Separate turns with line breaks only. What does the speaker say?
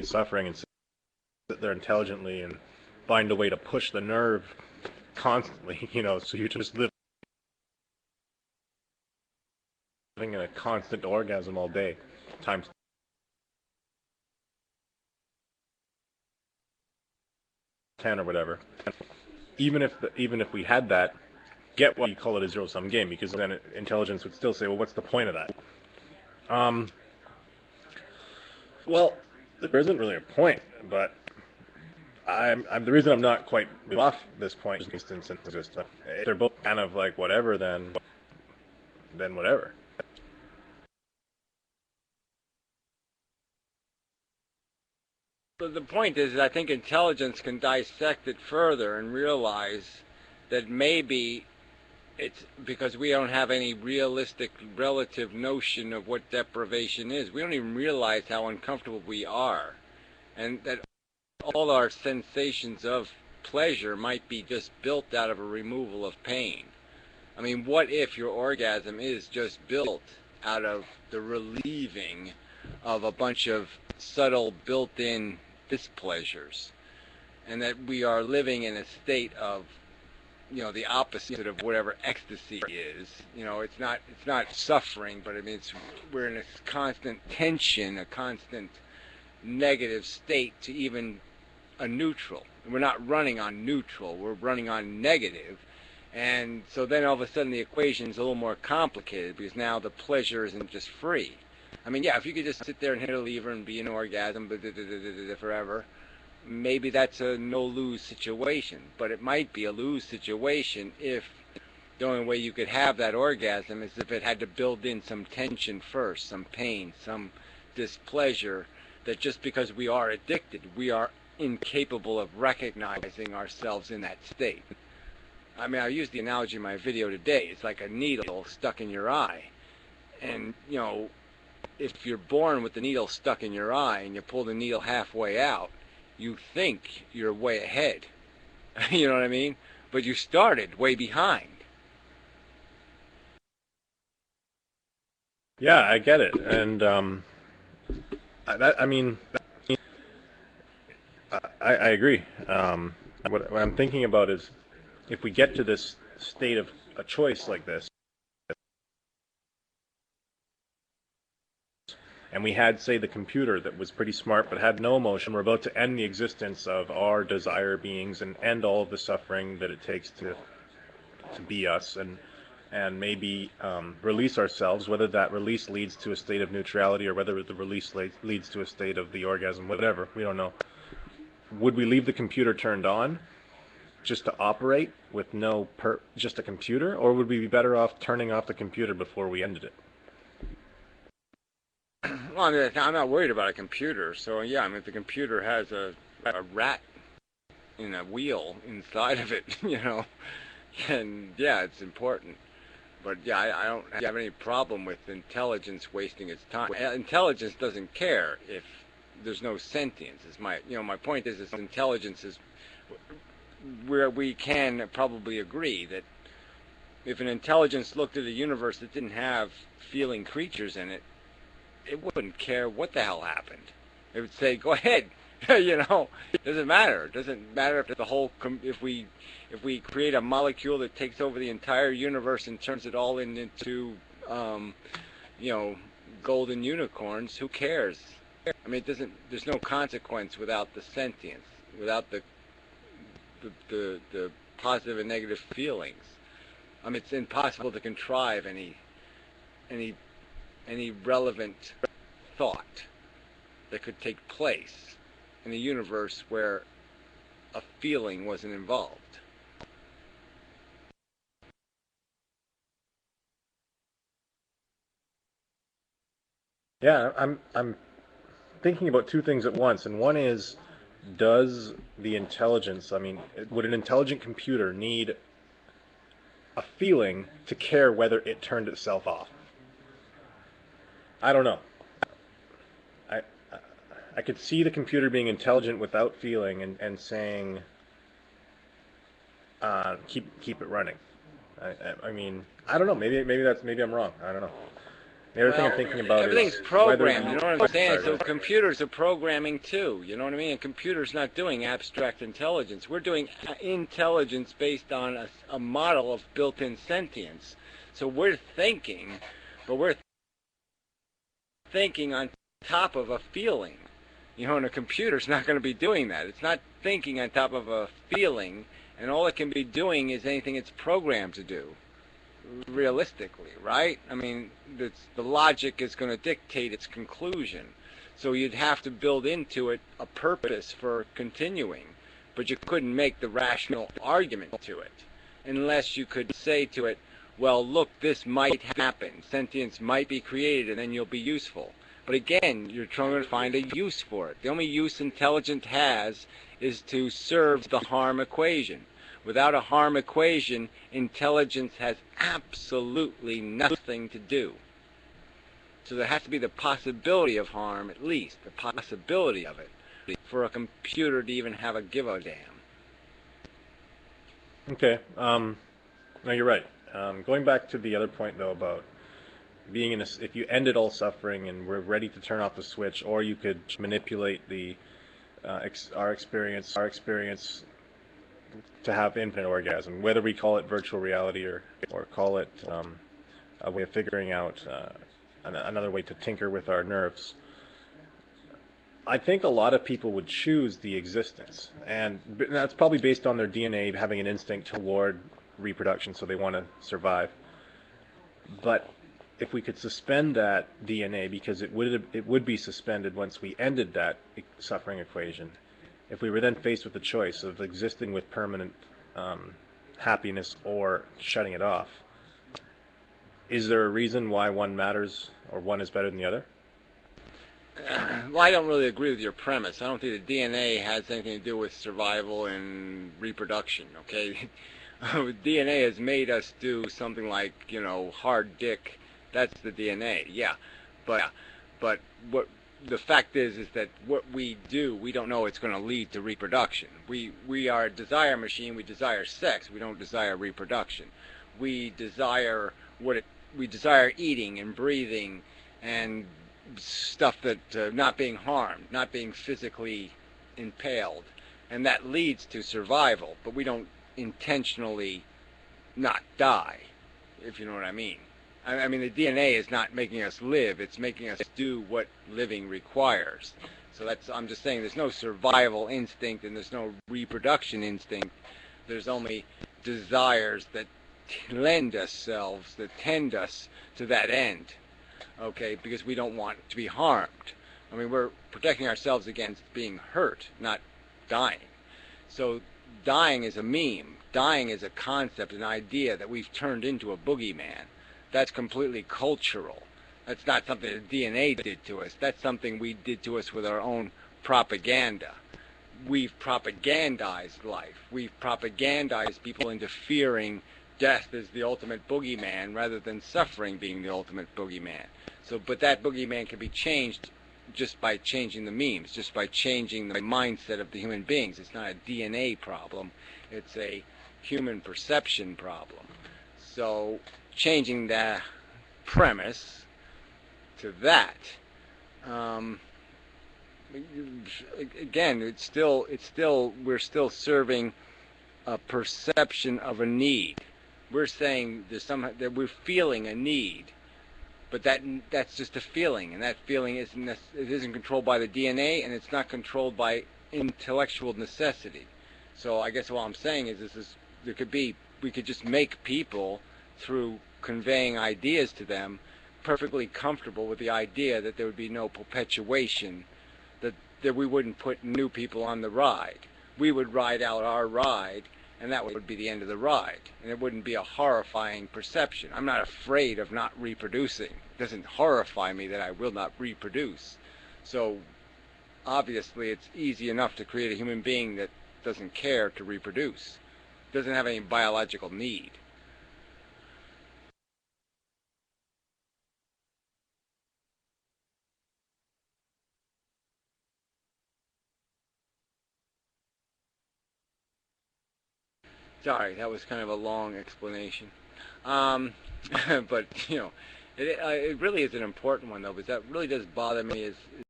suffering and sit there intelligently and find a way to push the nerve constantly, so you just living in a constant orgasm all day, times 10 or whatever. Even if we had that, get what you call it a zero-sum game, because then intelligence would still say, well, what's the point of that? Well, there isn't really a point, but I'm the reason I'm not quite off this point instance is just if they're both kind of like whatever, then whatever.
But the point is, I think intelligence can dissect it further and realize that maybe it's because we don't have any realistic relative notion of what deprivation is. We don't even realize how uncomfortable we are, and that all our sensations of pleasure might be just built out of a removal of pain. I mean, what if your orgasm is just built out of the relieving of a bunch of subtle built-in displeasures, and that we are living in a state of, the opposite of whatever ecstasy is. It's not suffering, but I mean, we're in a constant tension, a constant negative state to even a neutral. We're not running on neutral, we're running on negative. And so then all of a sudden the equation is a little more complicated, because now the pleasure isn't just free. I mean, yeah, if you could just sit there and hit a lever and be in orgasm forever, maybe that's a no-lose situation. But it might be a lose situation if the only way you could have that orgasm is if it had to build in some tension first, some pain, some displeasure, that just because we are addicted, we are incapable of recognizing ourselves in that state. I mean, I used the analogy in my video today. It's like a needle stuck in your eye. And, if you're born with the needle stuck in your eye and you pull the needle halfway out, you think you're way ahead. You know what I mean? But you started way behind.
Yeah, I get it. And I agree. What I'm thinking about is, if we get to this state of a choice like this, and we had, say, the computer that was pretty smart but had no emotion, we're about to end the existence of our desire beings and end all of the suffering that it takes to be us, and maybe release ourselves, whether that release leads to a state of neutrality or whether the release leads to a state of the orgasm, whatever, we don't know. Would we leave the computer turned on just to operate with just a computer, or would we be better off turning off the computer before we ended it?
Well, I mean, I'm not worried about a computer. So, yeah, I mean, if the computer has a rat in a wheel inside of it, and yeah, it's important. But yeah, I don't have any problem with intelligence wasting its time. Intelligence doesn't care if there's no sentience. My point is intelligence is where we can probably agree that if an intelligence looked at a universe that didn't have feeling creatures in it, it wouldn't care what the hell happened. It would say, "Go ahead." It doesn't matter. It doesn't matter if if we create a molecule that takes over the entire universe and turns it all into golden unicorns. Who cares? I mean, there's no consequence without the sentience, without the positive and negative feelings. I mean, it's impossible to contrive any relevant thought that could take place in a universe where a feeling wasn't involved.
Yeah, I'm thinking about two things at once, and one is, does the intelligence, I mean, would an intelligent computer need a feeling to care whether it turned itself off? I don't know. I could see the computer being intelligent without feeling and saying, keep it running. I mean, I don't know. Maybe I'm wrong. I don't know. The other thing I'm
Well,
thinking about
everything's
is whether
programmed. You
you.
know what
Oh,
I'm saying?
sorry. Go
So
ahead.
computers are programming too. You know what I mean? A computer's not doing abstract intelligence. We're doing intelligence based on a model of built-in sentience. So we're thinking, but we're thinking on top of a feeling. You know, and a computer's not going to be doing that. It's not thinking on top of a feeling, and all it can be doing is anything it's programmed to do. Realistically, right? I mean, the logic is going to dictate its conclusion. So you'd have to build into it a purpose for continuing, but you couldn't make the rational argument to it unless you could say to it, well, look, this might happen. Sentience might be created, and then you'll be useful. But again, you're trying to find a use for it. The only use intelligence has is to serve the harm equation. Without a harm equation, intelligence has absolutely nothing to do. So there has to be the possibility of harm, at least, the possibility of it, for a computer to even have a give a damn.
Okay. No, you're right. Going back to the other point though about being in a, if you ended all suffering and we're ready to turn off the switch, or you could manipulate the our experience to have infinite orgasm, whether we call it virtual reality or call it a way of figuring out another way to tinker with our nerves. I think a lot of people would choose the existence, and that's probably based on their DNA having an instinct toward reproduction, so they want to survive. But if we could suspend that DNA, because it would be suspended once we ended that suffering equation, if we were then faced with the choice of existing with permanent happiness or shutting it off, is there a reason why one matters or one is better than the other?
Well, I don't really agree with your premise. I don't think the DNA has anything to do with survival and reproduction, okay? DNA has made us do something like, you know, hard dick. That's the DNA, yeah. But what the fact is that what we do, we don't know it's going to lead to reproduction. We are a desire machine. We desire sex. We don't desire reproduction. We desire we desire eating and breathing and stuff that not being harmed, not being physically impaled, and that leads to survival. But we don't intentionally not die, if you know what I mean. I mean, the DNA is not making us live; it's making us do what living requires. So I'm just saying, there's no survival instinct and there's no reproduction instinct. There's only desires that lend ourselves, that tend us to that end. Okay, because we don't want to be harmed. I mean, we're protecting ourselves against being hurt, not dying. So dying is a meme. Dying is a concept, an idea that we've turned into a boogeyman. That's completely cultural. That's not something the DNA did to us. That's something we did to us with our own propaganda. We've propagandized life. We've propagandized people into fearing death as the ultimate boogeyman rather than suffering being the ultimate boogeyman. So, but that boogeyman can be changed just by changing the memes, just by changing the mindset of the human beings. It's not a DNA problem. It's a human perception problem. So changing the premise to that, again, we're still serving a perception of a need. We're saying that we're feeling a need, but that's just a feeling, and that feeling isn't controlled by the DNA, and it's not controlled by intellectual necessity. So I guess what I'm saying is we could just make people, through conveying ideas to them, perfectly comfortable with the idea that there would be no perpetuation, that we wouldn't put new people on the ride. We would ride out our ride, and that would be the end of the ride. And it wouldn't be a horrifying perception. I'm not afraid of not reproducing. It doesn't horrify me that I will not reproduce. So obviously it's easy enough to create a human being that doesn't care to reproduce, doesn't have any biological need. Sorry, that was kind of a long explanation. But, you know, It really is an important one, though, because that really does bother me. Is